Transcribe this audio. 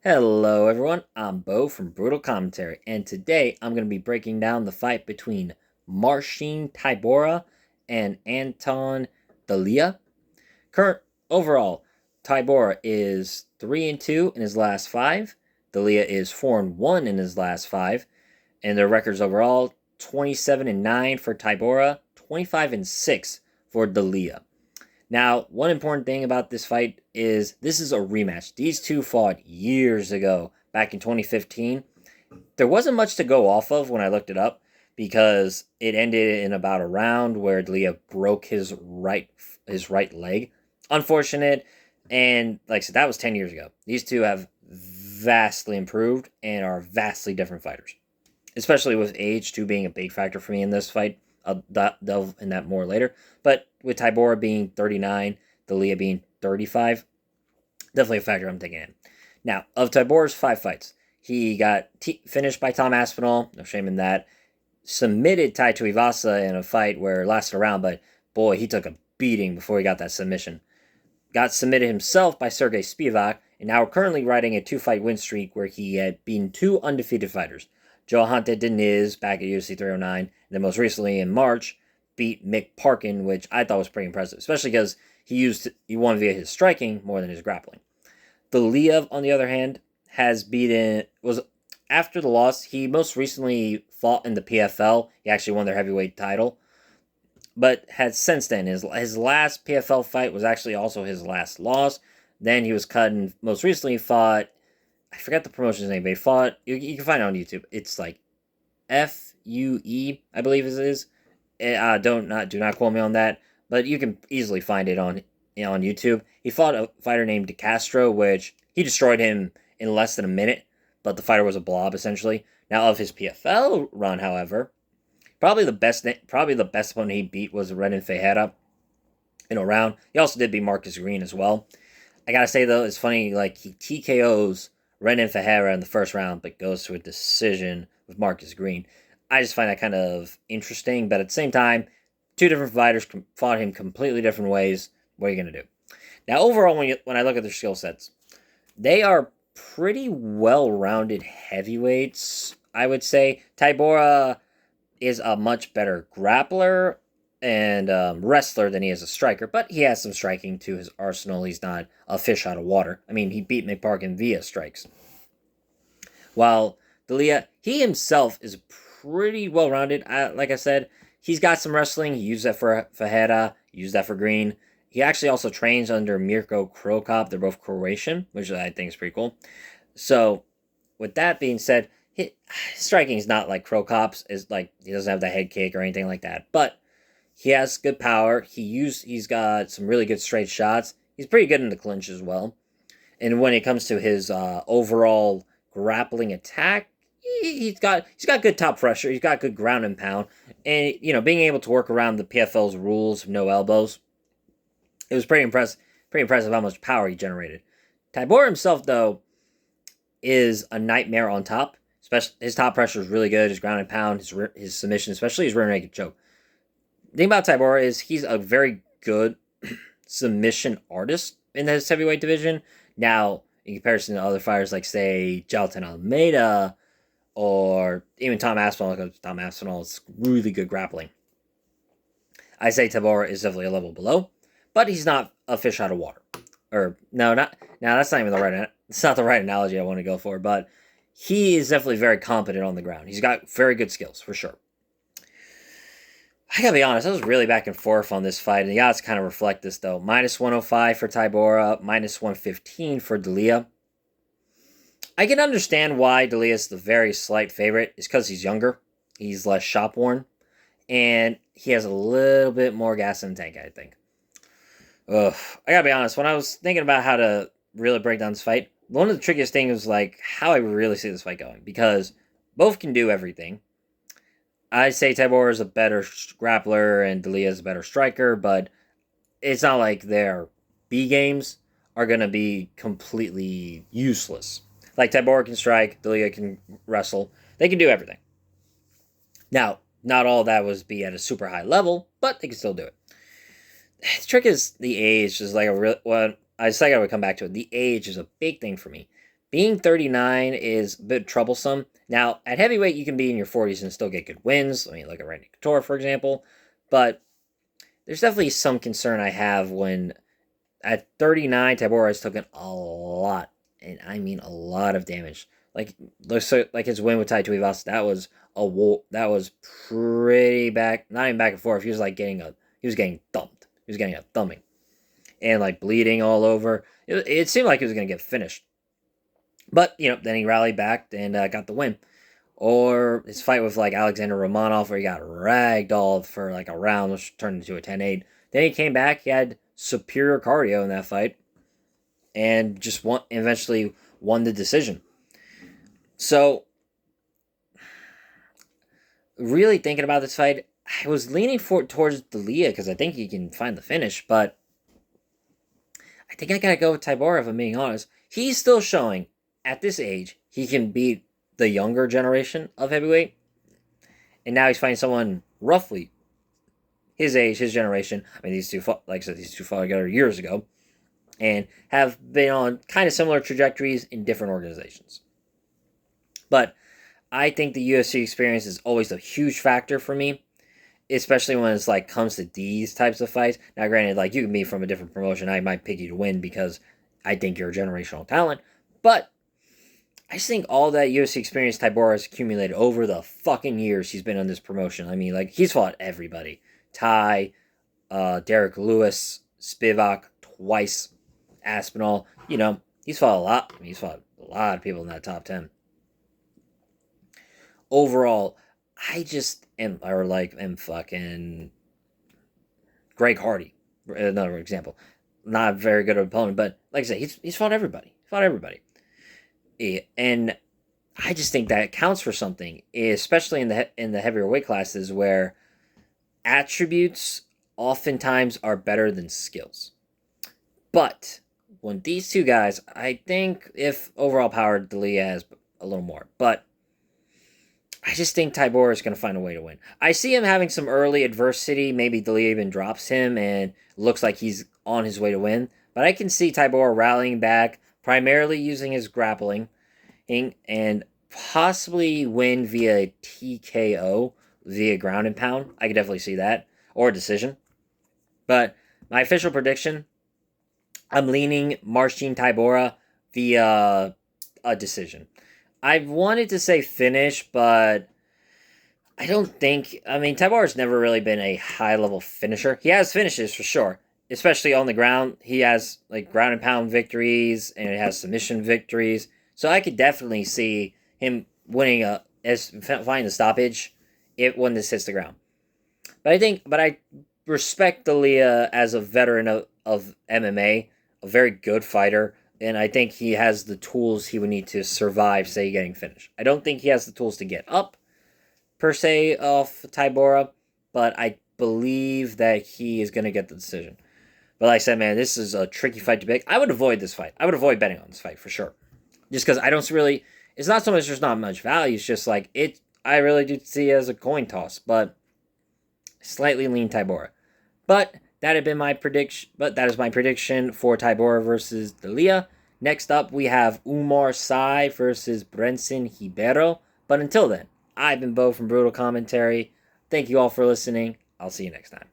Hello everyone, I'm Bo from Brutal Commentary, and today I'm going to be breaking down the fight between Marcin Tybura and Anton Delija. Current overall, Tybura is 3-2 in his last 5. Delija is 4-1 in his last 5, and their records overall 27-9 for Tybura, 25-6 for Delija. Now, one important thing about this fight is this is a rematch. These two fought years ago, back in 2015. There wasn't much to go off of when I looked it up because it ended in about a round where Leah broke his right leg. Unfortunate, and like I said, that was 10 years ago. These two have vastly improved and are vastly different fighters, especially with age too being a big factor for me in this fight. I'll delve in that more later. But with Tybura being 39, Delija being 35, definitely a factor I'm taking in. Now, of Tybura's 5 fights, he got finished by Tom Aspinall, no shame in that. Submitted Tai Tuivasa in a fight where it lasted a round, but boy, he took a beating before he got that submission. Got submitted himself by Sergey Spivak, and now we're currently riding a 2-fight win streak where he had beaten 2 undefeated fighters. Joe Ante Delija back at UFC 309, and then most recently in March, beat Mick Parkin, which I thought was pretty impressive, especially because he won via his striking more than his grappling. Delija, on the other hand, was after the loss. He most recently fought in the PFL. He actually won their heavyweight title, but had since then his last PFL fight was actually also his last loss. Then he was cut and most recently fought. I forgot the promotion's name, but he fought. You can find it on YouTube. It's like FUE, I believe it is. Do not quote me on that, but you can easily find it on YouTube. He fought a fighter named DeCastro, which he destroyed him in less than a minute, but the fighter was a blob essentially. Now of his PFL run, however, probably the best opponent he beat was Renan Fajeda in a round. He also did beat Marcus Green as well. I gotta say though, it's funny, like he TKOs Renan Fajeda in the first round, but goes to a decision with Marcus Green. I just find that kind of interesting, but at the same time, 2 different fighters fought him completely different ways. What are you going to do? Now, overall, when I look at their skill sets, they are pretty well-rounded heavyweights, I would say. Tybura is a much better grappler and wrestler than he is a striker, but he has some striking to his arsenal. He's not a fish out of water. I mean, he beat McParkin via strikes. While Delija, he himself is pretty well rounded. Like I said, he's got some wrestling. He used that for Fajeda, used that for Green. He actually also trains under Mirko Krokop. They're both Croatian, which I think is pretty cool. So, with that being said, his striking is not like Krokop's. Is like he doesn't have the head kick or anything like that, but he has good power. He's got some really good straight shots. He's pretty good in the clinch as well. And when it comes to his overall grappling attack, he's got good top pressure. He's got good ground and pound, and being able to work around the PFL's rules of no elbows. It was pretty impressive. Pretty impressive how much power he generated. Tybura himself, though, is a nightmare on top. Especially his top pressure is really good. His ground and pound, his submission, especially his rear naked choke. The thing about Tybura is he's a very good submission artist in this heavyweight division. Now, in comparison to other fighters like, say, Jailton Almeida or even Tom Aspinall, because Tom Aspinall is really good grappling. I say Tybura is definitely a level below, but he's not a fish out of water. Or no, not now. That's not even the right. It's not the right analogy I want to go for, but he is definitely very competent on the ground. He's got very good skills for sure. I gotta be honest, I was really back and forth on this fight, and the odds kind of reflect this though. -105 for Tybura, -115 for Delija. I can understand why Delija is the very slight favorite. It's because he's younger, he's less shop worn, and he has a little bit more gas in the tank, I think. Ugh. I gotta be honest, when I was thinking about how to really break down this fight, one of the trickiest things was like how I really see this fight going, because both can do everything. I say Tybura is a better grappler and Delija is a better striker, but it's not like their B games are going to be completely useless. Like Tybura can strike, Delija can wrestle. They can do everything. Now, not all that was be at a super high level, but they can still do it. The trick is the age is like a real. Well, I said I would come back to it. The age is a big thing for me Being 39 is a bit troublesome. Now, at heavyweight, you can be in your 40s and still get good wins. I mean, look at Randy Couture, for example. But there's definitely some concern I have when at 39, Tybura has taken a lot, and I mean a lot of damage. Like his win with Tai Tuivasa, that was pretty back, not even back and forth. He was getting thumped. He was getting a thumbing, and like bleeding all over. It seemed like he was gonna get finished, but then he rallied back and got the win. Or his fight with like Alexander Romanov, where he got ragdolled for like a round, which turned into a 10-8. Then he came back. He had superior cardio in that fight, and eventually won the decision. So, really thinking about this fight, I was leaning towards Delija because I think he can find the finish, but I think I gotta go with Tybura if I'm being honest. He's still showing at this age he can beat the younger generation of heavyweight, and now he's fighting someone roughly his age, his generation. I mean, these two fought together years ago, and have been on kind of similar trajectories in different organizations. But I think the UFC experience is always a huge factor for me, especially when it's like comes to these types of fights. Now, granted, like you can be from a different promotion, I might pick you to win because I think you're a generational talent, but I just think all that UFC experience Tybura has accumulated over the fucking years he's been on this promotion. I mean, like, he's fought everybody. Ty, Derek Lewis, Spivak twice, Aspinall. He's fought a lot. I mean, he's fought a lot of people in that top 10. Overall, I just am fucking Greg Hardy, another example. Not a very good opponent, but like I said, he's fought everybody. And I just think that counts for something, especially in the heavier weight classes where attributes oftentimes are better than skills. But when these two guys, I think if overall power, Delija has a little more. But I just think Tybura is going to find a way to win. I see him having some early adversity. Maybe Delija even drops him and looks like he's on his way to win. But I can see Tybura rallying back, primarily using his grappling, and possibly win via TKO, via ground and pound. I could definitely see that. Or decision. But my official prediction, I'm leaning Marcin Tybura via a decision. I wanted to say finish, but I don't think... I mean, Tybura's never really been a high-level finisher. He has finishes, for sure. Especially on the ground. He has, like, ground and pound victories, and he has submission victories. So I could definitely see him winning finding the stoppage when this hits the ground. But I respect Delija as a veteran of MMA, a very good fighter, and I think he has the tools he would need to survive, say, getting finished. I don't think he has the tools to get up, per se, off Tybura, but I believe that he is going to get the decision. But like I said, man, this is a tricky fight to pick. I would avoid this fight. I would avoid betting on this fight, for sure. Just because I don't really... It's not so much there's not much value, it's just like, I really do see it as a coin toss, but slightly lean Tybura. But that had been my prediction. But that is my prediction for Tybura versus Delija. Next up, we have Umar Sy versus Brenson Ribeiro. But until then, I've been Bo from Brutal Commentary. Thank you all for listening. I'll see you next time.